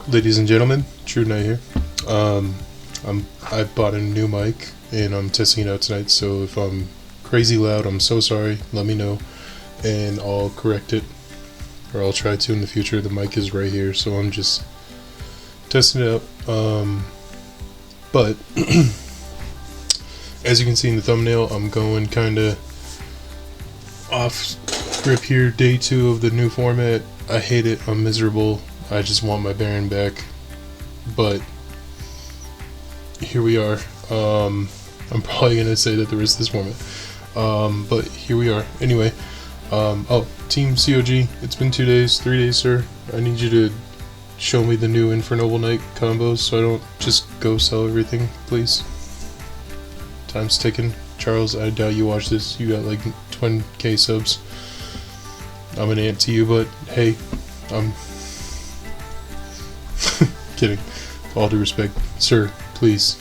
Ladies and gentlemen, True Knight here. I bought a new mic and I'm testing it out tonight. So if I'm crazy loud, I'm so sorry. Let me know, and I'll correct it, or I'll try to in the future. The mic is right here, so I'm just testing it out. But as you can see in the thumbnail, I'm going kind of off script here. Day 2 of the new format. I hate it. I'm miserable. I just want my Baron back, but here we are. I'm probably gonna say that there is this format, but here we are. Anyway, oh, Team COG, it's been 2 days, 3 days, sir. I need you to show me the new Infernoble Knight combos so I don't just go sell everything, please. Time's ticking. Charles, I doubt you watch this. You got like 20k subs. I'm an ant to you, but hey, I'm kidding. With all due respect, sir, please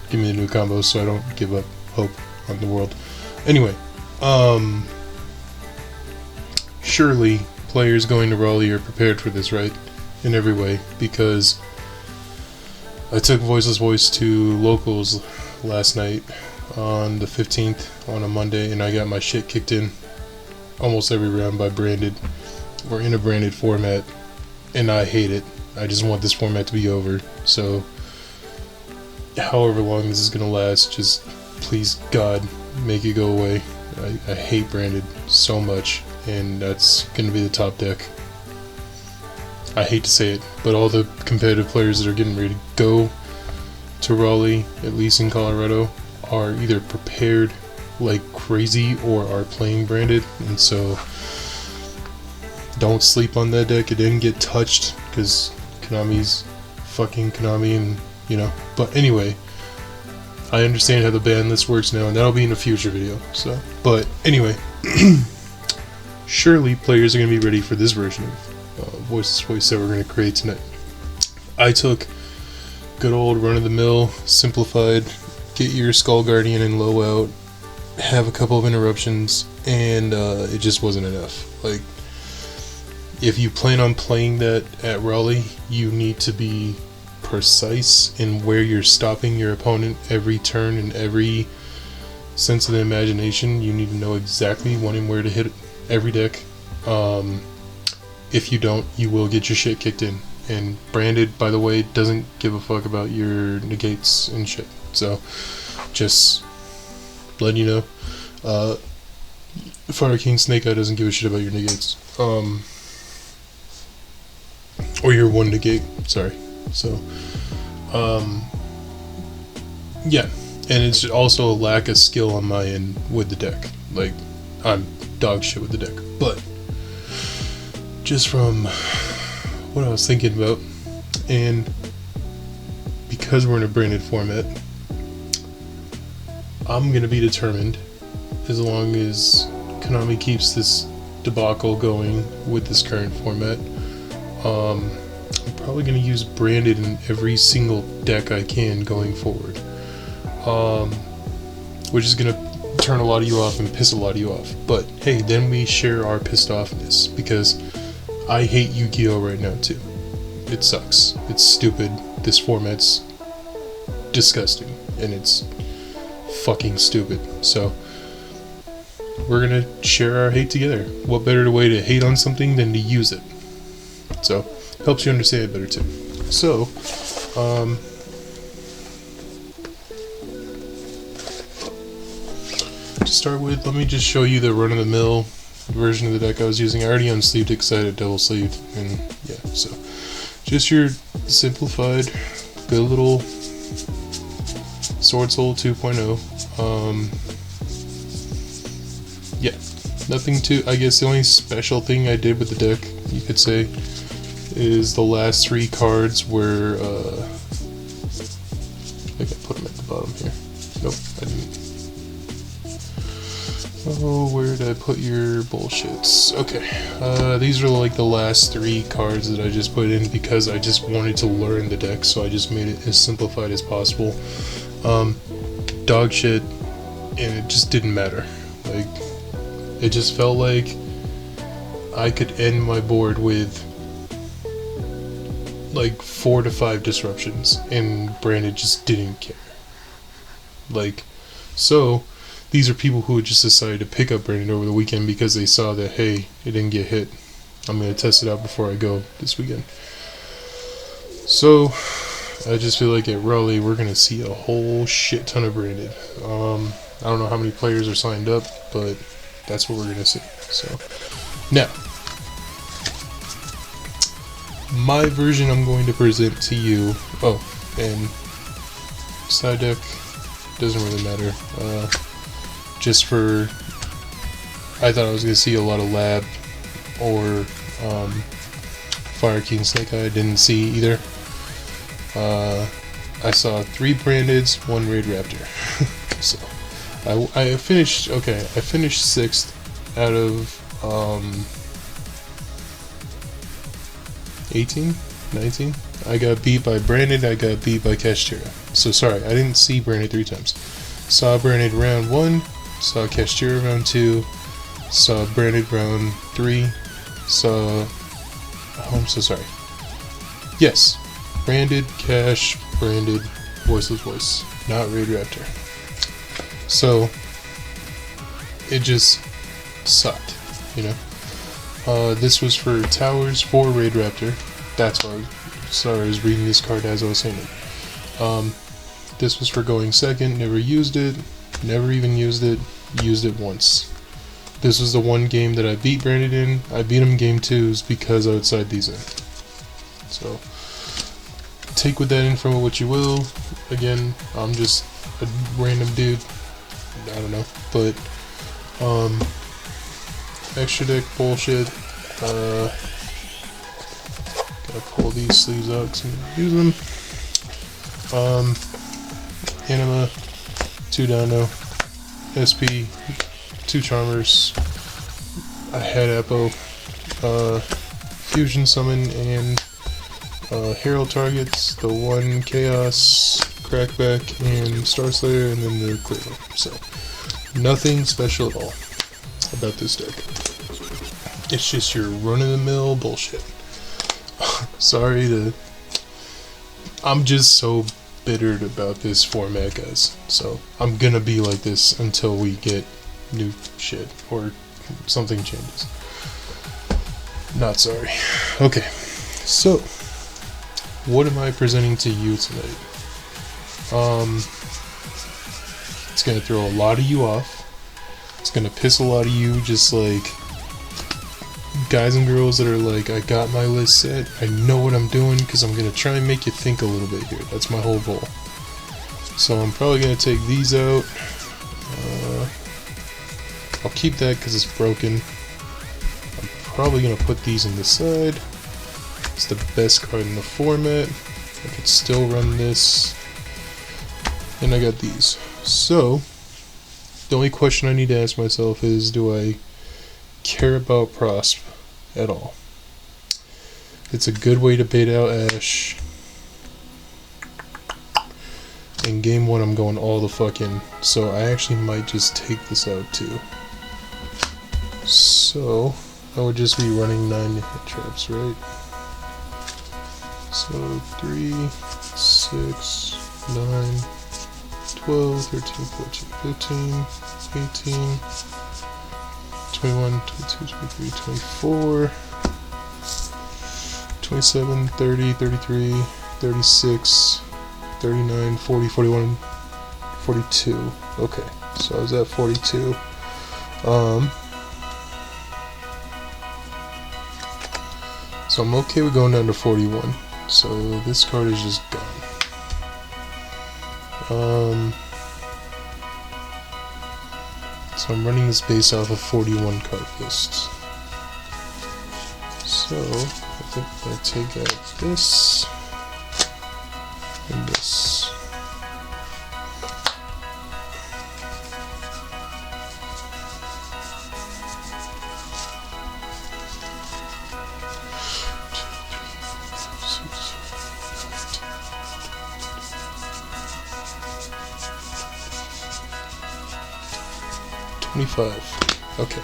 give me the new combos so I don't give up hope on the world. Anyway, surely players going to Raleigh are prepared for this, right? In every way, because I took Voiceless Voice to locals last night on the 15th on a Monday, and I got my shit kicked in almost every round by branded. We're in a branded format, and I hate it. I just want this format to be over. So however long this is gonna last, just please God make it go away. I hate branded so much, and that's gonna be the top deck. I hate to say it, but all the competitive players that are getting ready to go to Raleigh, at least in Colorado, are either prepared like crazy or are playing branded, and so don't sleep on that deck. It didn't get touched because Konami's fucking Konami, and you know. But anyway, I understand how the ban list works now, and that'll be in a future video. So, but anyway, surely players are gonna be ready for this version of Voiceless Voice that we're gonna create tonight. I took good old run-of-the-mill, simplified, get your Skull Guardian in low out, have a couple of interruptions, and it just wasn't enough. Like, if you plan on playing that at Raleigh, you need to be precise in where you're stopping your opponent every turn, and every sense of the imagination. You need to know exactly when and where to hit every deck. If you don't, you will get your shit kicked in. And branded, by the way, doesn't give a fuck about your negates and shit. So, just letting you know. Fire King Snake Eye doesn't give a shit about your negates. Or your one negate, sorry. So, yeah. And it's also a lack of skill on my end with the deck. Like, I'm dog shit with the deck. But, just from what I was thinking about, and because we're in a branded format, I'm gonna be determined, as long as Konami keeps this debacle going with this current format, I'm probably gonna use branded in every single deck I can going forward, which is gonna turn a lot of you off and piss a lot of you off. But hey, then we share our pissed offness, because I hate Yu-Gi-Oh right now too. It sucks. It's stupid. This format's disgusting, and it's fucking stupid. So we're gonna share our hate together. What better way to hate on something than to use it? So helps you understand it better too. So to start with, let me just show you the run-of-the-mill version of the deck I was using. I already unsleeved it because I had it double sleeved, and yeah, so just your simplified, good little Sword Soul 2.0. Yeah, nothing too. I guess the only special thing I did with the deck, you could say, is the last 3 cards were, I think I put them at the bottom here. Nope, I didn't. Oh, where did I put your bullshits? Okay, these are like the last 3 cards that I just put in because I just wanted to learn the deck, so I just made it as simplified as possible. Dog shit, and it just didn't matter. Like, it just felt like I could end my board with like 4 to 5 disruptions, and Brandon just didn't care. Like, so these are people who had just decided to pick up Brandon over the weekend because they saw that, hey, it didn't get hit. I'm going to test it out before I go this weekend. So I just feel like at Raleigh we're going to see a whole shit ton of Brandon. I don't know how many players are signed up, but that's what we're going to see. So now, my version I'm going to present to you. Oh, and side deck doesn't really matter. Just for, I thought I was going to see a lot of Lab or Fire King Snake Eye. I didn't see either. I saw 3 Brandeds, 1 Raid Raptor. So I finished 6th out of 18, 19. I got beat by Branded, I got beat by Kashtira. So sorry, I didn't see Branded 3 times. Saw Branded round 1, saw Kashtira round 2, saw Branded round 3, saw... Oh, I'm so sorry. Yes, Branded, Cash, Branded, Voiceless Voice, not Raid Raptor. So, it just sucked, you know? This was for Towers for Raid Raptor. That's why I was reading this card as I was saying it. This was for going second, never used it, never even used it once. This was the one game that I beat Brandon in. I beat him in game 2s because outside these in. So, take with that info what you will. Again, I'm just a random dude. I don't know. But, extra deck bullshit. Gotta pull these sleeves out because I'm gonna use them. Anima, 2 Dino, SP, 2 Charmers, a Head Apo, Fusion Summon, and Herald targets, the 1 Chaos, Crackback, and Star Slayer, and then the Cleaver. So, nothing special at all about this deck. It's just your run-of-the-mill bullshit. Sorry I'm just so bittered about this format, guys. So, I'm gonna be like this until we get new shit or something changes. Not sorry. Okay, so what am I presenting to you tonight? It's gonna throw a lot of you off. It's gonna piss a lot of you, just like guys and girls that are like, I got my list set, I know what I'm doing, because I'm gonna try and make you think a little bit here. That's my whole goal. So I'm probably gonna take these out. I'll keep that because it's broken. I'm probably gonna put these on the side. It's the best card in the format. I could still run this. And I got these. So, the only question I need to ask myself is, do I care about Prosp at all? It's a good way to bait out Ash. In game 1 I'm going all the fuck in, so I actually might just take this out too. So, I would just be running 9 hit traps, right? So, 3, 6, 9, 12, 13, 14, 15, 18, 21, 22, 23, 24, 27, 30, 33, 36, 39, 40, 41, 42. Okay, so I was at 42. So I'm okay with going down to 41. So this card is just gone. So I'm running this based off of 41 card lists. So I think I'm going to take out this and this. Okay.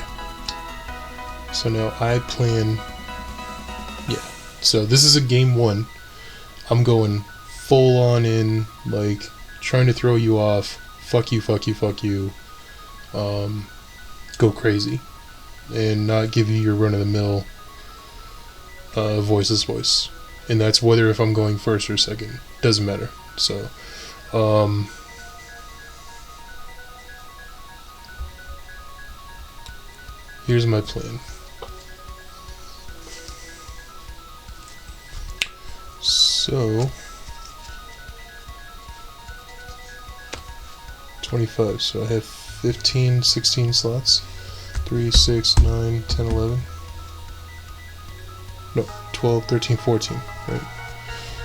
So now I plan. Yeah. So this is a game 1. I'm going full on in, like, trying to throw you off, fuck you, fuck you, fuck you, go crazy, and not give you your run-of-the-mill voiceless voice. And that's whether if I'm going first or second, doesn't matter. So here's my plan. So 25, so I have 15, 16 slots. 3, 6, 9, 10, 11. No, 12, 13, 14, right?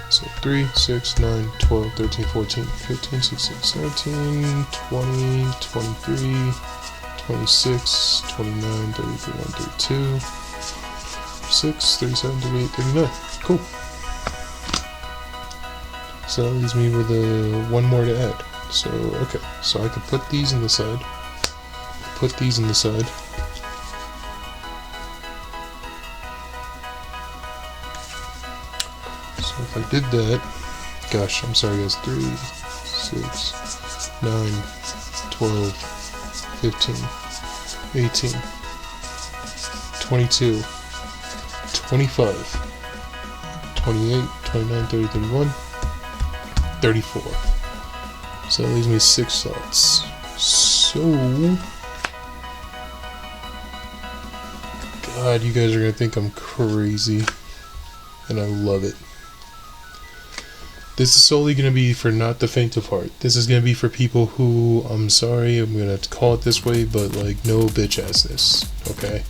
So 3, 6, 9, 12, 13, 14, 15, 16, 17, 20, 23, 26, 29, 30, 31, 32, 36, 37, 38, 39. Cool. So that leaves me with one more to add. So, okay. So I could put these in the side. Put these in the side. So if I did that, gosh, I'm sorry guys, 3, 6, 9, 12, 15, 18, 22, 25, 28, 29, 30, 31, 34. So that leaves me 6 slots. So, God, you guys are gonna think I'm crazy, and I love it. This is solely going to be for not the faint of heart. This is going to be for people who, I'm sorry, I'm going to call it this way, but like, no bitch assness, okay?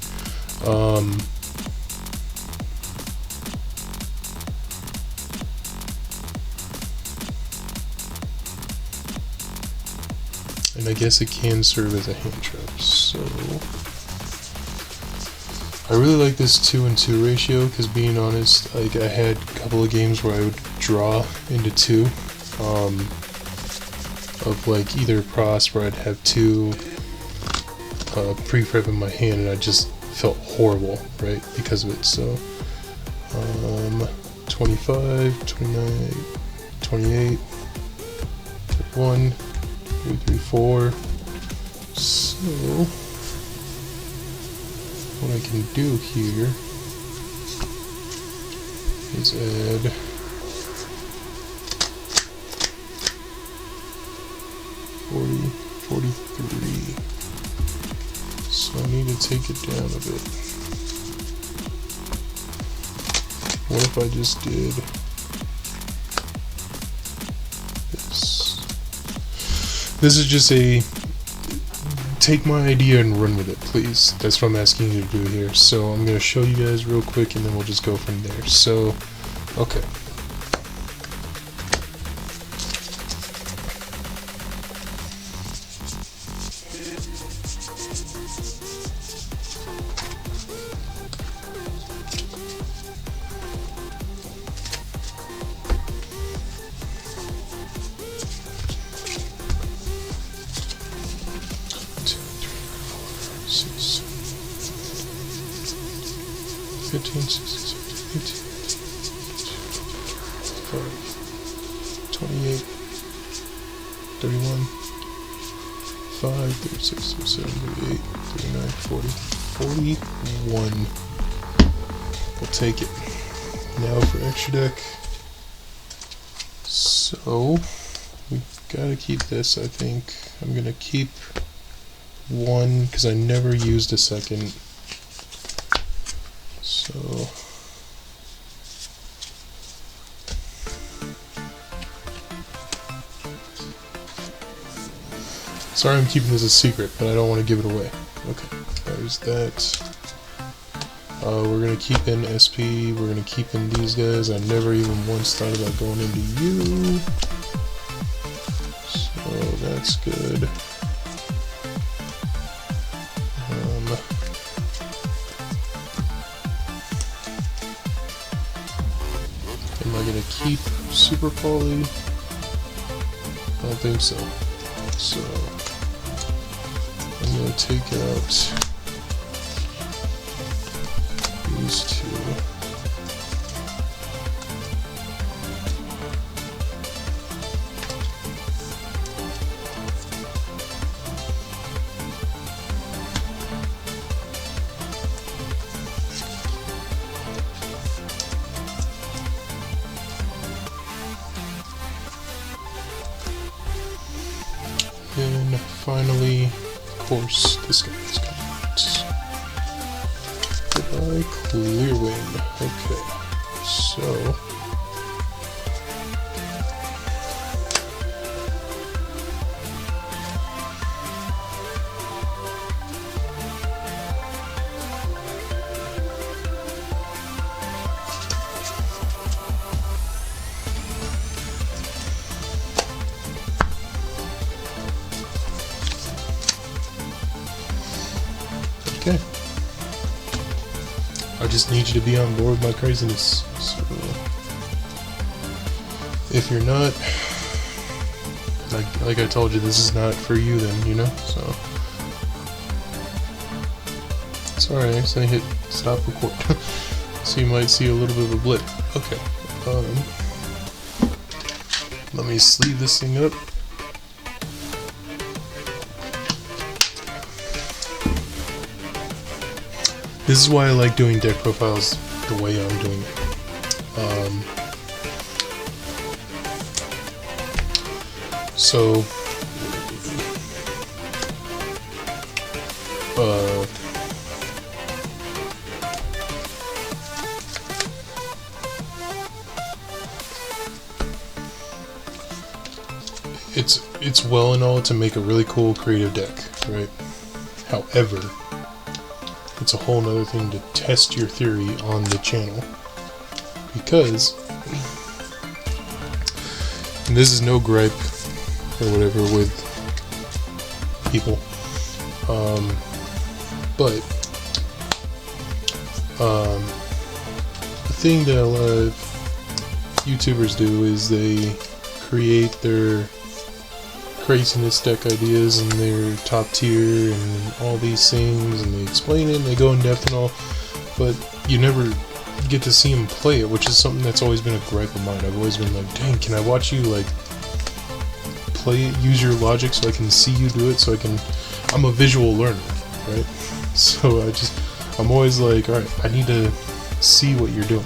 And I guess it can serve as a hand trap, so I really like this 2-and-2 ratio, because being honest, like, I had a couple of games where I would draw into 2 of like either pros where I'd have 2 pre-prep in my hand, and I just felt horrible, right, because of it. So 25, 29, 28, 31, 33, 4. So what I can do here is add 40, 43. So I need to take it down a bit. What if I just did this? This is just a take my idea and run with it, please. That's what I'm asking you to do here. So I'm going to show you guys real quick, and then we'll just go from there. So, okay. Six, 15, 16, 17, 18, 28, 31, 5, 36, 37, 38, 39, 40, 41. We'll take it. Now for extra deck. So, we gotta keep this, I think. I'm gonna keep 1, because I never used a second. So sorry I'm keeping this a secret, but I don't want to give it away. Okay, there's that. We're going to keep in SP, we're going to keep in these guys. I never even once thought about going into you. So that's good. Am I going to keep Super Poly? I don't think so. So I'm going to take out these 2. finally, of course, this guy. Goodbye, clear wind. Okay, so okay. I just need you to be on board with my craziness. So, if you're not, like I told you, this is not for you then, you know? So, sorry, I accidentally hit stop record. So you might see a little bit of a blip. Okay. Let me sleeve this thing up. This is why I like doing deck profiles the way I'm doing it. It's well and all to make a really cool creative deck, right? However, it's a whole nother thing to test your theory on the channel, because, and this is no gripe or whatever with people, but the thing that a lot of YouTubers do is they create their craziness deck ideas and they're top tier and all these things, and they explain it and they go in depth and all, but you never get to see them play it, which is something that's always been a gripe of mine. I've always been like, dang, can I watch you like play it, use your logic so I can see you do it, so I'm a visual learner, right? So I'm always like, alright, I need to see what you're doing.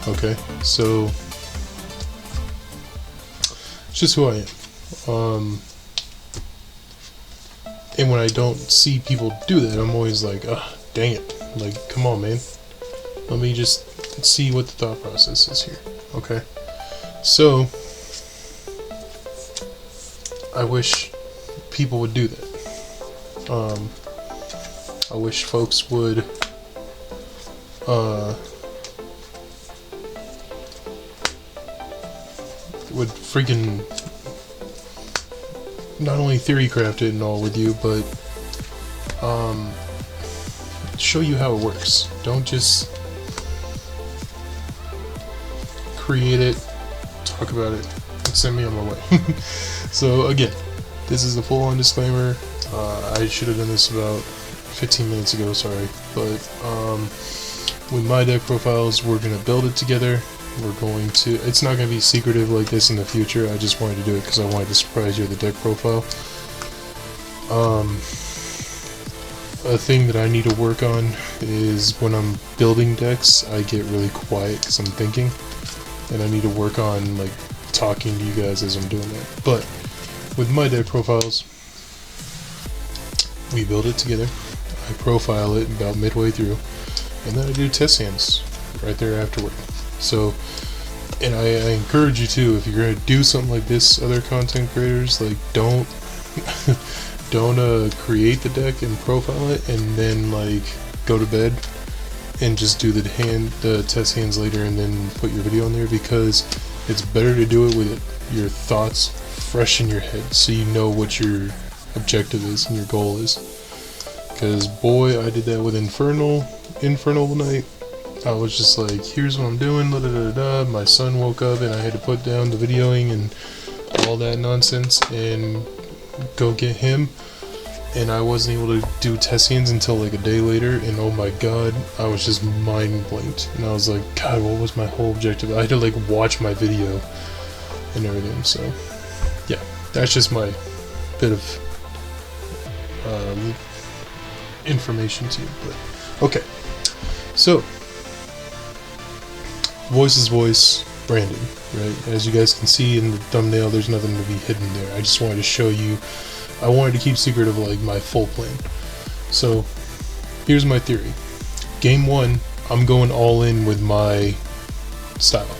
Okay, so it's just who I am. And when I don't see people do that, I'm always like, dang it, like, come on, man, let me just see what the thought process is here. Okay, so I wish people would do that. I wish folks would freaking not only theory craft it and all with you, but show you how it works. Don't just create it, talk about it, and send me on my way. So again, this is a full-on disclaimer. I should have done this about 15 minutes ago, sorry, but with my deck profiles, we're going to build it together. It's not going to be secretive like this in the future. I just wanted to do it because I wanted to surprise you with the deck profile. A thing that I need to work on is when I'm building decks, I get really quiet because I'm thinking, and I need to work on like talking to you guys as I'm doing that. But with my deck profiles, we build it together. I profile it about midway through, and then I do test hands right there afterward. So, and I encourage you to, if you're going to do something like this, other content creators, like, don't create the deck and profile it and then like go to bed and just do the test hands later and then put your video on there, because it's better to do it with your thoughts fresh in your head so you know what your objective is and your goal is. Because boy, I did that with Infernal night. I was just like, here's what I'm doing, my son woke up and I had to put down the videoing and all that nonsense and go get him, and I wasn't able to do test hands until like a day later, and oh my god, I was just mind blanked, and I was like, god, what was my whole objective? I had to like watch my video and everything. So yeah, that's just my bit of information to you. But okay, so Voice, Brandon, right? As you guys can see in the thumbnail, there's nothing to be hidden there. I just wanted to show you I wanted to keep secretive like my full plan. So here's my theory. Game 1, I'm going all in with my style.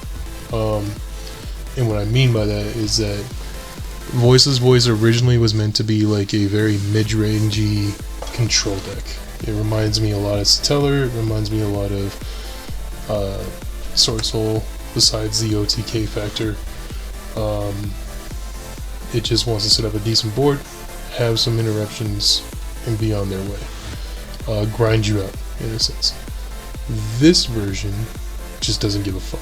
And what I mean by that is that Voiceless Voice originally was meant to be like a very mid-rangey control deck. It reminds me a lot of Satellar, it reminds me a lot of Sword Soul, besides the OTK factor. It just wants to set up a decent board, have some interruptions, and be on their way. Grind you out, in a sense. This version just doesn't give a fuck.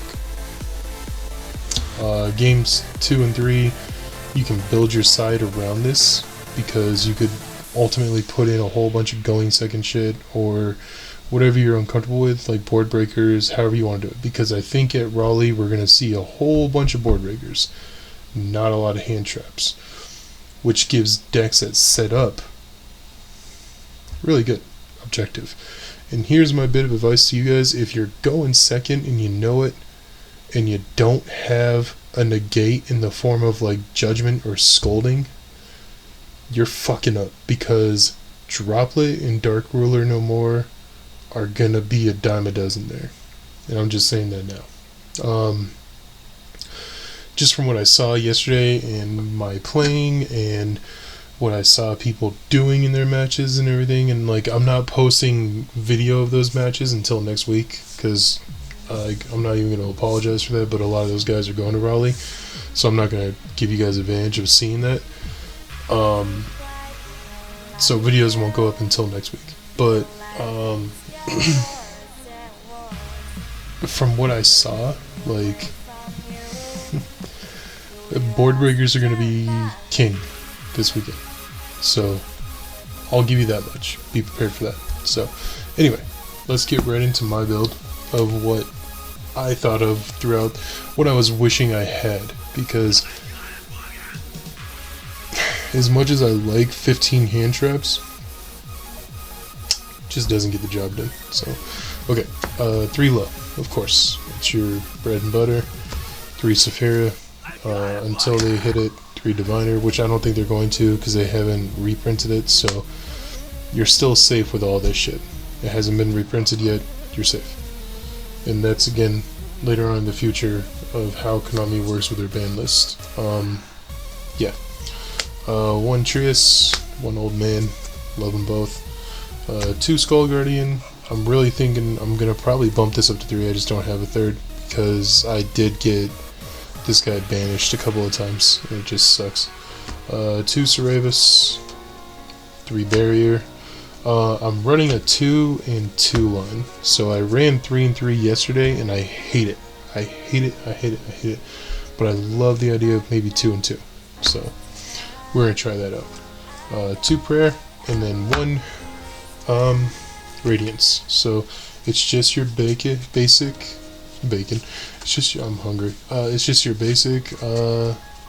Games 2 and 3, you can build your side around this, because you could ultimately put in a whole bunch of going second shit, or whatever you're uncomfortable with, like board breakers, however you want to do it. Because I think at Raleigh we're going to see a whole bunch of board breakers, not a lot of hand traps, which gives decks that set up really good objective. And here's my bit of advice to you guys: if you're going second and you know it, and you don't have a negate in the form of like judgment or scolding, you're fucking up, because Droplet and Dark Ruler No More are gonna be a dime a dozen there. And I'm just saying that now. Just from what I saw yesterday and my playing and what I saw people doing in their matches and everything, and like, I'm not posting video of those matches until next week, because I'm not even going to apologize for that, but a lot of those guys are going to Raleigh, so I'm not going to give you guys advantage of seeing that. So videos won't go up until next week. But from what I saw, like, board breakers are going to be king this weekend. So I'll give you that much. Be prepared for that. So anyway, let's get right into my build of what I thought of throughout, what I was wishing I had, because as much as I like 15 hand traps, it just doesn't get the job done. So, okay, 3 low, of course, it's your bread and butter. 3 Sephira, until they hit it. 3 Diviner, which I don't think they're going to, because they haven't reprinted it, so you're still safe with all this shit. It hasn't been reprinted yet, you're safe. And that's, again, later on in the future of how Konami works with their ban list. Yeah. 1 Trius, 1 Old Man, love them both. 2 Skull Guardian. I'm really thinking I'm going to probably bump this up to 3, I just don't have a 3rd, because I did get this guy banished a couple of times, and it just sucks. 2 Cerevis, 3 Barrier. I'm running a 2 and 2 line, so I ran 3 and 3 yesterday, and I hate it. I hate it, I hate it, I hate it. But I love the idea of maybe 2 and 2, so we're gonna try that out. 2 Prayer, and then 1 Radiance. So it's just your basic bacon. It's just your, I'm hungry. It's just your basic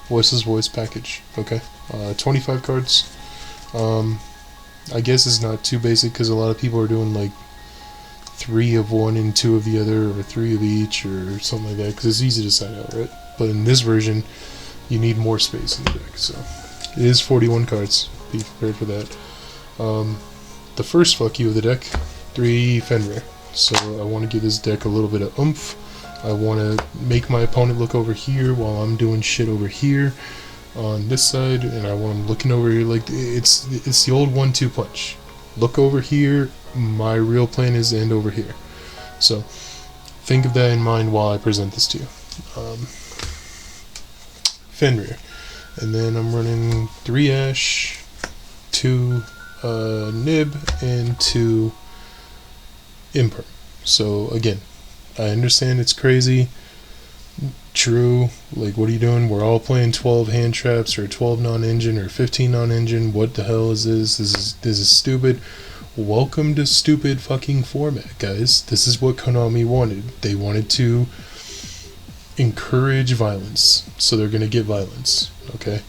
Voiceless Voice package. Okay, 25 cards. I guess it's not too basic, because a lot of people are doing like 3 of one and 2 of the other, or 3 of each, or something like that, because it's easy to sign out, right? But in this version, you need more space in the deck. So it is 41 cards. Be prepared for that. The first fuck you of the deck, 3 Fenrir. So I want to give this deck a little bit of oomph. I want to make my opponent look over here while I'm doing shit over here on this side, and I want him looking over here. Like, it's the old 1-2 punch. Look over here, my real plan is to end over here. So think of that in mind while I present this to you. Fenrir. And then I'm running 3 Ash, 2 Nib, and 2 Imperm. So again, I understand it's crazy. True, like, what are you doing? We're all playing 12 hand traps, or 12 non-engine, or 15 non-engine. What the hell is this? This is stupid. Welcome to stupid fucking format, guys. This is what Konami wanted. They wanted to encourage violence, so they're gonna get violence. Okay,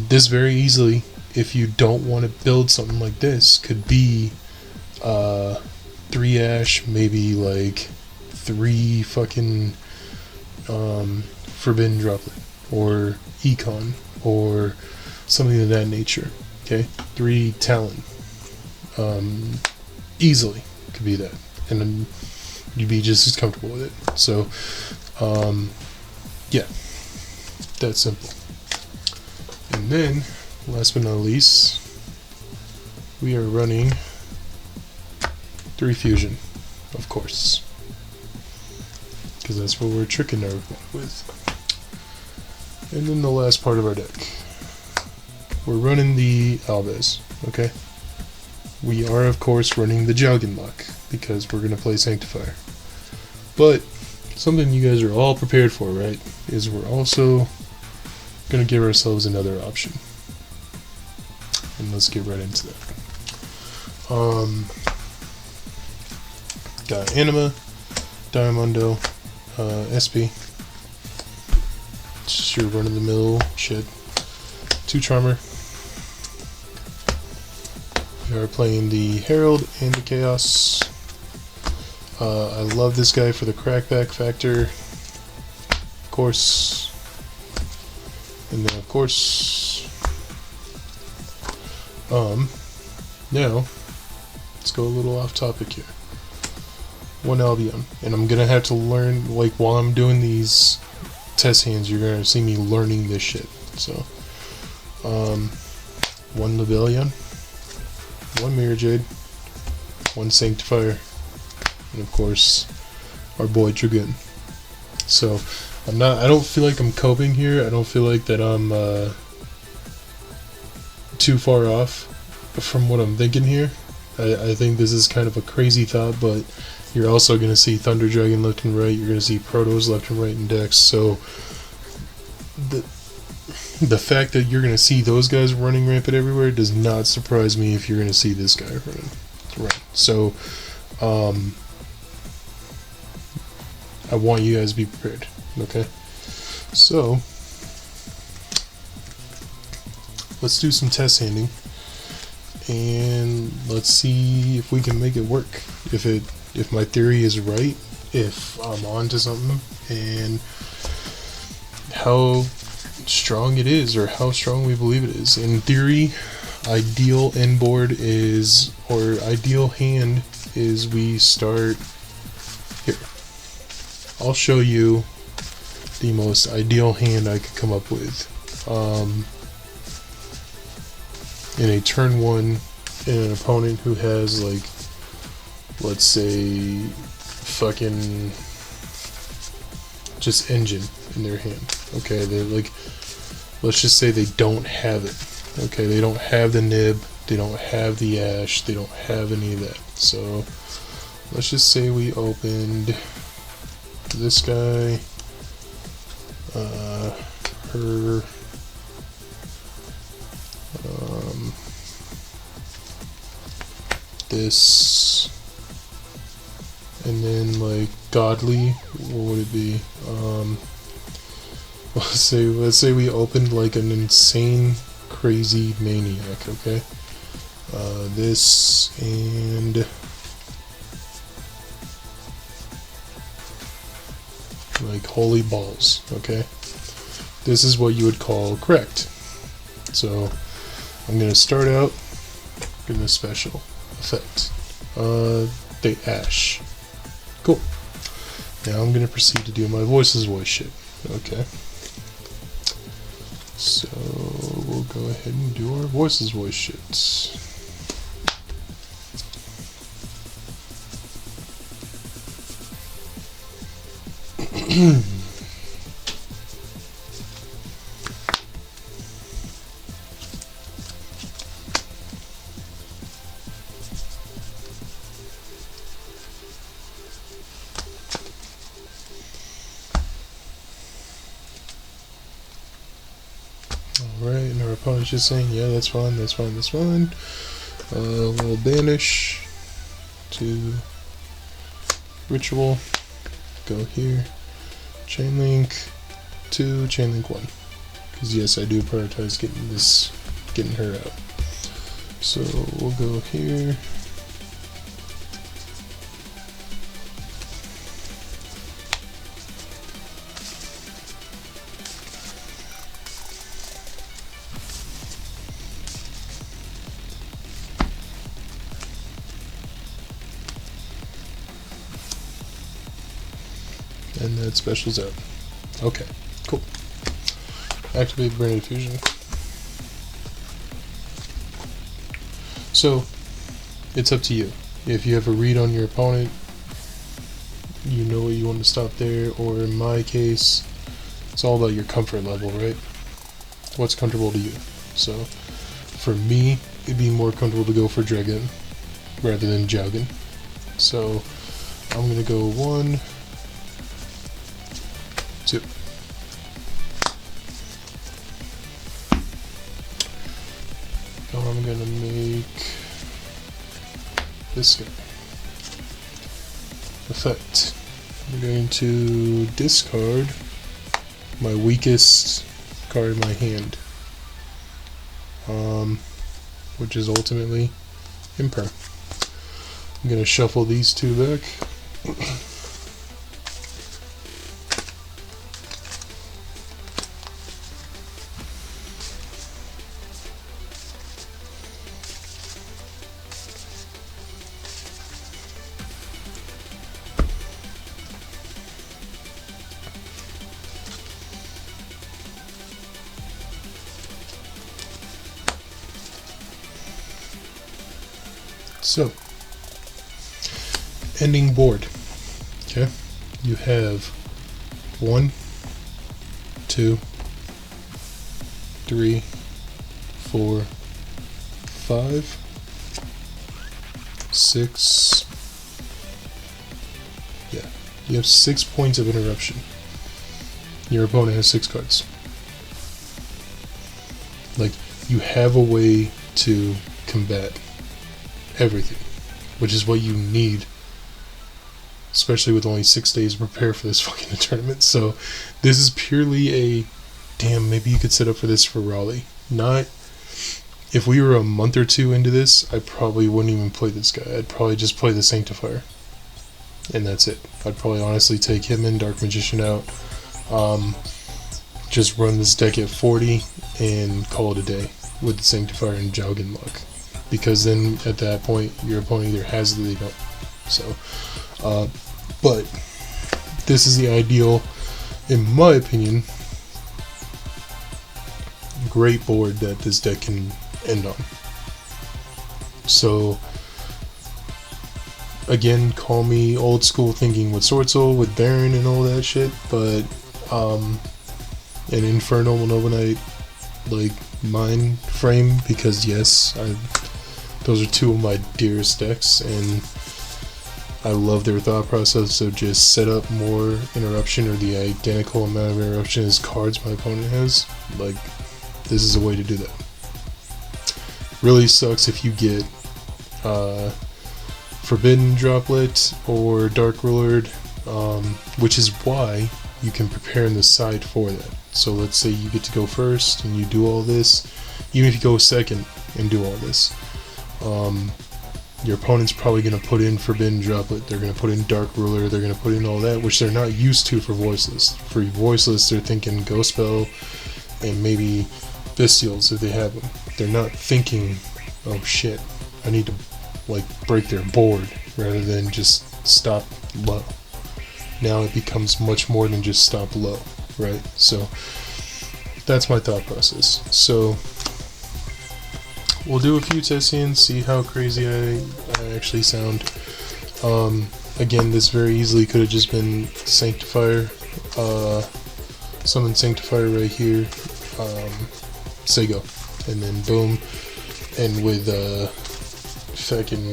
this very easily, if you don't want to build something like this, could be 3 Ash, maybe like 3 fucking Forbidden Droplet, or Econ, or something of that nature. Okay, 3 Talon. Easily could be that, and then you'd be just as comfortable with it. So, yeah, that's simple. And then, last but not least, we are running 3 Fusion, of course, because that's what we're tricking everybody with. And then the last part of our deck, we're running the Alves, okay? We are, of course, running the Jalgenlock, because we're going to play Sanctifier. But, something you guys are all prepared for, right, is we're also going to give ourselves another option. And let's get right into that. Got Anima, Diamondo, SP. Just your run-of-the-mill shit. 2 Charmer. We are playing the Herald and the Chaos. I love this guy for the crackback factor, of course. And then, of course, now, let's go a little off topic here. 1 Albion, and I'm gonna have to learn, like, while I'm doing these test hands, you're gonna see me learning this shit. So, 1 Lebellion, 1 Mirror Jade, 1 Sanctifier, and of course, our boy Dragoon. So, I don't feel like I'm coping here. I don't feel like that I'm too far off from what I'm thinking here. I think this is kind of a crazy thought, but you're also going to see Thunder Dragon left and right. You're going to see Protos left and right in decks. So the fact that you're going to see those guys running rampant everywhere does not surprise me if you're going to see this guy running. Right. So I want you guys to be prepared. Okay? So let's do some test handing. And let's see if we can make it work. If my theory is right, if I'm on to something, and how strong it is, or how strong we believe it is. In theory, ideal end board is, or ideal hand is, we start here. I'll show you the most ideal hand I could come up with. In a turn 1, in an opponent who has, like, let's say, fucking just engine in their hand. Okay, they're like, let's just say they don't have it. Okay, they don't have the nib, they don't have the ash, they don't have any of that. So let's just say we opened this guy, her, this, and then, like, godly, what would it be? Let's say we opened like an insane, crazy maniac. Okay, this and like holy balls. Okay, this is what you would call correct. So I'm gonna start out in this special effect. The ash. Cool. Now I'm gonna proceed to do my voice shit. Okay. So we'll go ahead and do our voice shit. Alright, and our opponent's just saying, yeah, that's fine, that's fine, that's fine. We'll banish to ritual, go here, chain link to chain link 1. Because yes, I do prioritize getting her out. So we'll go here. and that special's out. Okay, cool. Activate Brain Diffusion. So, it's up to you. If you have a read on your opponent, you know what you want to stop there, or in my case, it's all about your comfort level, right? What's comfortable to you. So, for me, it'd be more comfortable to go for Dragon rather than Jaugen. So, I'm gonna go 1, 2. I'm gonna make this guy. Effect. I'm going to discard my weakest card in my hand, which is ultimately Imperm. I'm gonna shuffle these two back. So, ending board. Okay, you have 1, 2, 3, 4, 5, 6. Yeah, you have 6 points of interruption. Your opponent has 6 cards. Like, you have a way to combat everything, which is what you need, especially with only 6 days to prepare for this fucking tournament. So this is purely a damn, maybe you could set up for this for Raleigh. Not if we were a month or 2 into this, I probably wouldn't even play this guy. I'd probably just play the Sanctifier, and that's it. I'd probably honestly take him and Dark Magician out, just run this deck at 40 and call it a day with the Sanctifier and Jaugen luck. Because then at that point your opponent either has it or they don't. So, but this is the ideal, in my opinion, great board that this deck can end on. So, again, call me old school thinking with Sword Soul, with Baron and all that shit, but an Infernal Nova Knight, like, mind frame, because yes, those are 2 of my dearest decks, and I love their thought process of just set up more interruption, or the identical amount of interruption as cards my opponent has. Like, this is a way to do that. Really sucks if you get Forbidden Droplet or Dark Rulered, which is why you can prepare in the side for that. So let's say you get to go first and you do all this, even if you go second and do all this, your opponent's probably going to put in Forbidden Droplet, they're going to put in Dark Ruler, they're going to put in all that, which they're not used to for Voiceless. For Voiceless, they're thinking Ghost Spell and maybe Bestials if they have them. They're not thinking, oh shit, I need to like break their board, rather than just stop low. Now it becomes much more than just stop low, right? So that's my thought process. So we'll do a few test hands, see how crazy I actually sound. Again, this very easily could have just been Sanctifier, summon Sanctifier right here, Sego, and then boom, and with fucking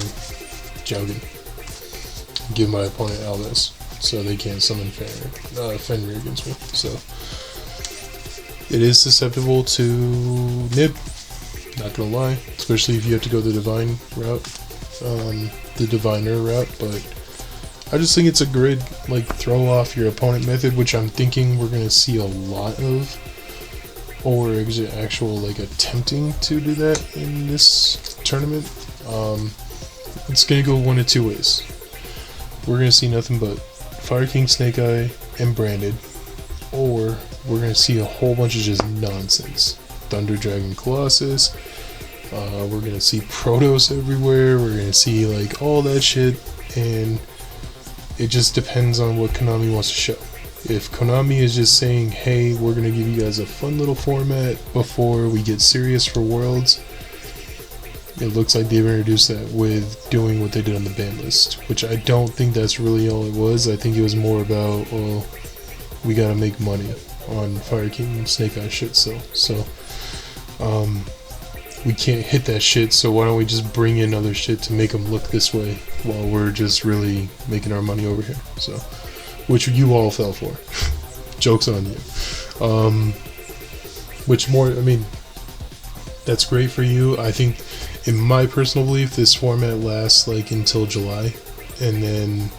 Jaugen, give my opponent Alves, so they can't summon Fenrir against me. So it is susceptible to nib, not gonna lie, especially if you have to go the divine route, the diviner route. But I just think it's a great like throw off your opponent method, which I'm thinking we're gonna see a lot of, or actual like attempting to do that in this tournament. It's gonna go one of 2 ways. We're gonna see nothing but Fire King, Snake Eye, and Branded, or we're gonna see a whole bunch of just nonsense. Thunder Dragon Colossus, we're gonna see Protos everywhere, we're gonna see like all that shit, and it just depends on what Konami wants to show. If Konami is just saying, hey, we're going to give you guys a fun little format before we get serious for Worlds, it looks like they've introduced that with doing what they did on the ban list, which I don't think that's really all it was. I think it was more about, well, we got to make money on Fire King and Snake Eye shit still. So, we can't hit that shit, so why don't we just bring in other shit to make them look this way while we're just really making our money over here. So, which you all fell for. Joke's on you. Which more, I mean, that's great for you. I think, in my personal belief, this format lasts like until July, and then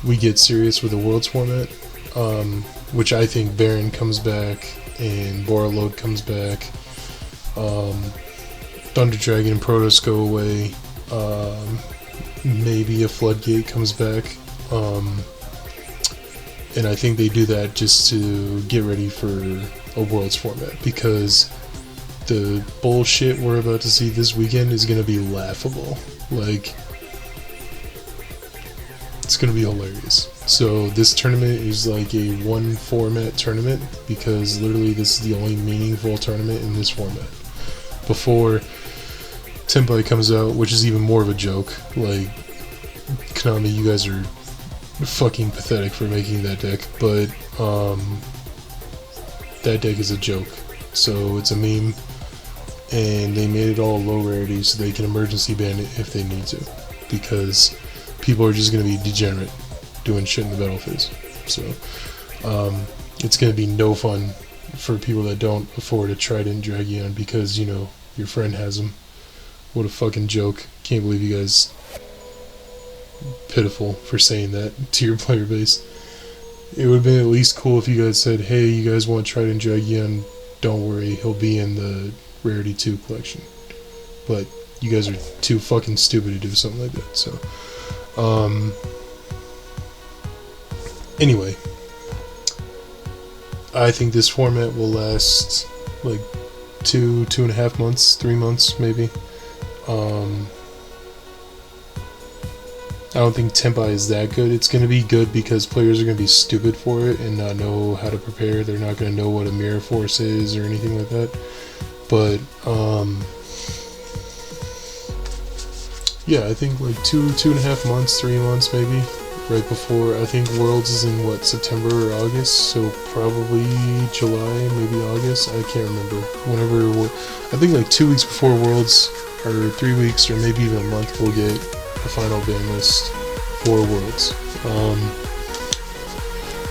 we get serious with the Worlds format, which I think Baron comes back and Borreload comes back. Thunder Dragon and Protoss go away. Maybe a Floodgate comes back. And I think they do that just to get ready for a Worlds format, because the bullshit we're about to see this weekend is going to be laughable. Like, it's going to be hilarious. So this tournament is like a one format tournament, because literally this is the only meaningful tournament in this format. Before Tempai comes out, which is even more of a joke. Like, Konami, you guys are fucking pathetic for making that deck, but that deck is a joke. So it's a meme, and they made it all low rarity so they can emergency ban it if they need to, because people are just going to be degenerate doing shit in the battle phase. So it's going to be no fun for people that don't afford a Trident Dragion because, you know, your friend has them. What a fucking joke. Can't believe you guys pitiful for saying that to your player base. It would have been at least cool if you guys said, hey, you guys want Trident Dragion, don't worry, he'll be in the Rarity 2 collection. But you guys are too fucking stupid to do something like that. So anyway, I think this format will last like 2.5 months, 3 months maybe. I don't think Tempai is that good. It's going to be good because players are going to be stupid for it and not know how to prepare. They're not going to know what a Mirror Force is or anything like that. But, yeah, I think like 2.5 months, 3 months maybe, right before. I think Worlds is in, what, September or August, so probably July, maybe August, I can't remember. Whenever, I think like 2 weeks before Worlds, or 3 weeks, or maybe even a month, we'll get the final ban list for Worlds.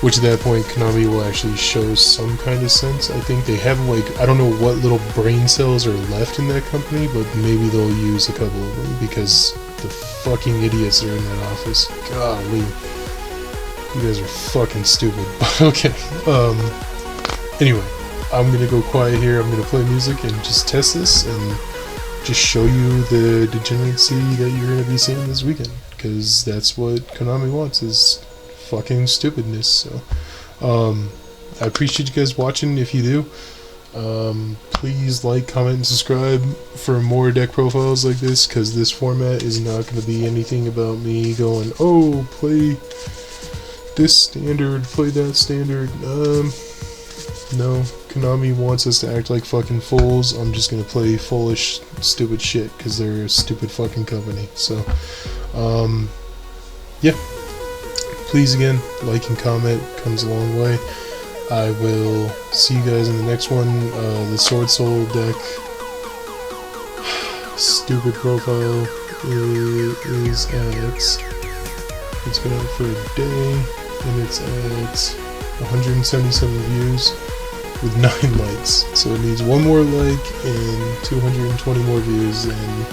Which at that point, Konami will actually show some kind of sense. I think they have, like, I don't know what little brain cells are left in that company, but maybe they'll use a couple of them, because the fucking idiots that are in that office. Golly. You guys are fucking stupid. But okay. Anyway, I'm gonna go quiet here. I'm gonna play music and just test this and just show you the degeneracy that you're gonna be seeing this weekend, because that's what Konami wants, is fucking stupidness. So I appreciate you guys watching. If you do, please like, comment, and subscribe for more deck profiles like this, because this format is not going to be anything about me going, oh, play this standard, play that standard. No, Konami wants us to act like fucking fools. I'm just gonna play foolish, stupid shit, because they're a stupid fucking company. So yeah, please again, like and comment, comes a long way. I will see you guys in the next one. The Sword Soul deck, stupid profile, is at, it's been out for a day, and it's at 177 views with 9 likes. So it needs 1 more like and 220 more views, and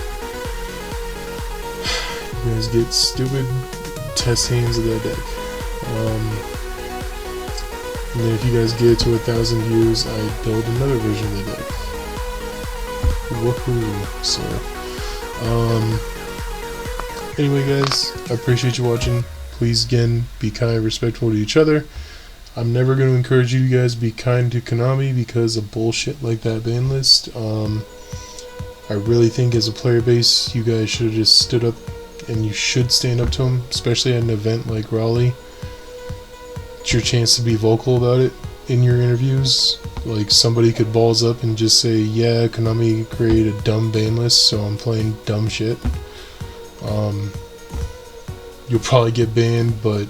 you guys get stupid test hands of that deck. And then if you guys get to 1,000 views, I build another version of the deck. Woohoo! So, anyway guys, I appreciate you watching. Please again, be kind and respectful to each other. I'm never going to encourage you guys to be kind to Konami because of bullshit like that ban list. I really think as a player base, you guys should have just stood up, and you should stand up to them, especially at an event like Raleigh. it's your chance to be vocal about it in your interviews. Like, somebody could balls up and just say, yeah, Konami created a dumb ban list, so I'm playing dumb shit. You'll probably get banned, but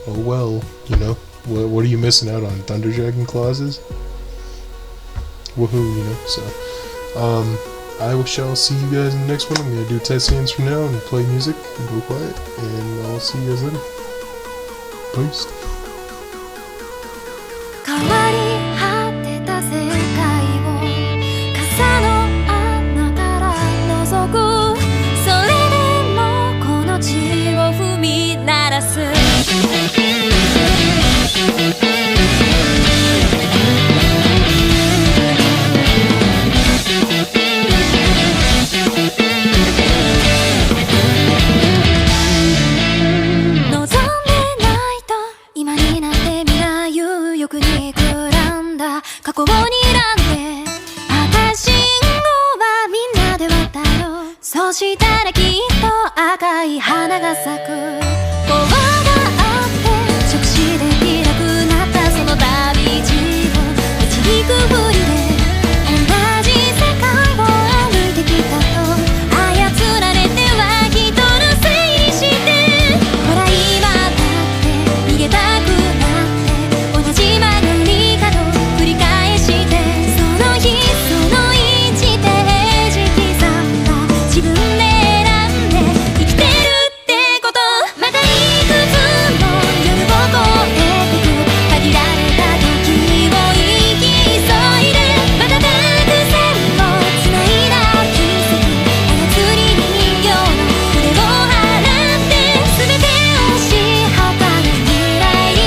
oh well, you know. What are you missing out on? Thunder Dragon clauses? Woohoo, you know. So I shall see you guys in the next one. I'm gonna do test hands from now and play music and go quiet, and I'll see you guys later. Peace. 変わり果てた世界を傘の穴から覗く。それでもこの地を踏み鳴らす。過去を睨んで赤信号はみんなで渡ろう。そしたらきっと赤い花が咲く。棒があって直視できなくなったその旅路を導くふりで同じ世界を歩いてきたと操られては人のせいにして。ほら今だって逃げたくなって同じ曲がり角繰り返してその日その位置で時刻んだ自分で選んで生きてるってこと。またいくつも夜を越えてく限られた時を生き急いでまたたく線をつないだ奇跡操り人形の腕を払って全てを支配る未来に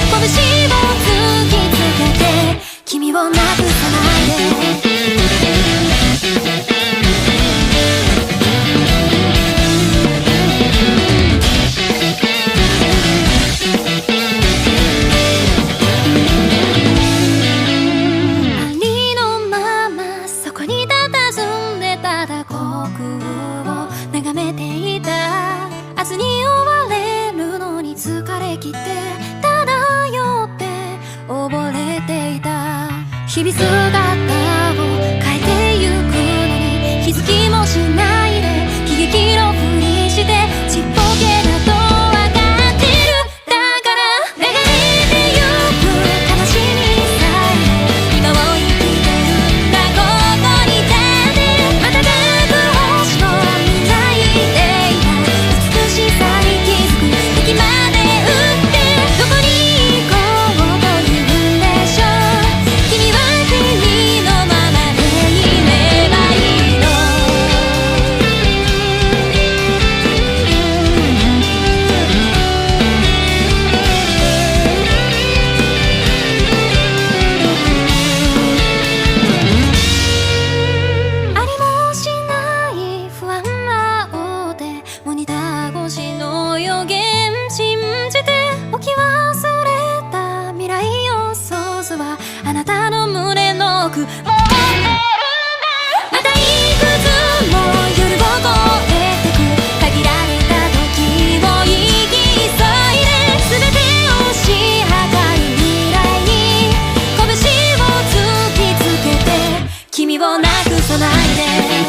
拳を突きつけて君をなくさないで。ありのままそこに佇んでただ虚空を眺めていた。明日に追われるのに疲れ切って漂って溺れていた。日々姿を変えてゆくのに気づきもしないで悲劇のふりしてちっぽけだとわかってる。だから流れてゆく悲しみさえ今を生きてるんだここに立って瞬く星を磨いていた美しさに気づく敵まで撃ってどこに行こうというんでしょう。君は君のままでいればいいの。ありもしない不安は追ってモニター越しの予言信じて置き忘れた未来を想像はあなたの胸の奥持ってるんだ。またいくつも夜を越えてく限られた時を生き急いで全てを支配る未来に拳を突きつけて君をなくさないで。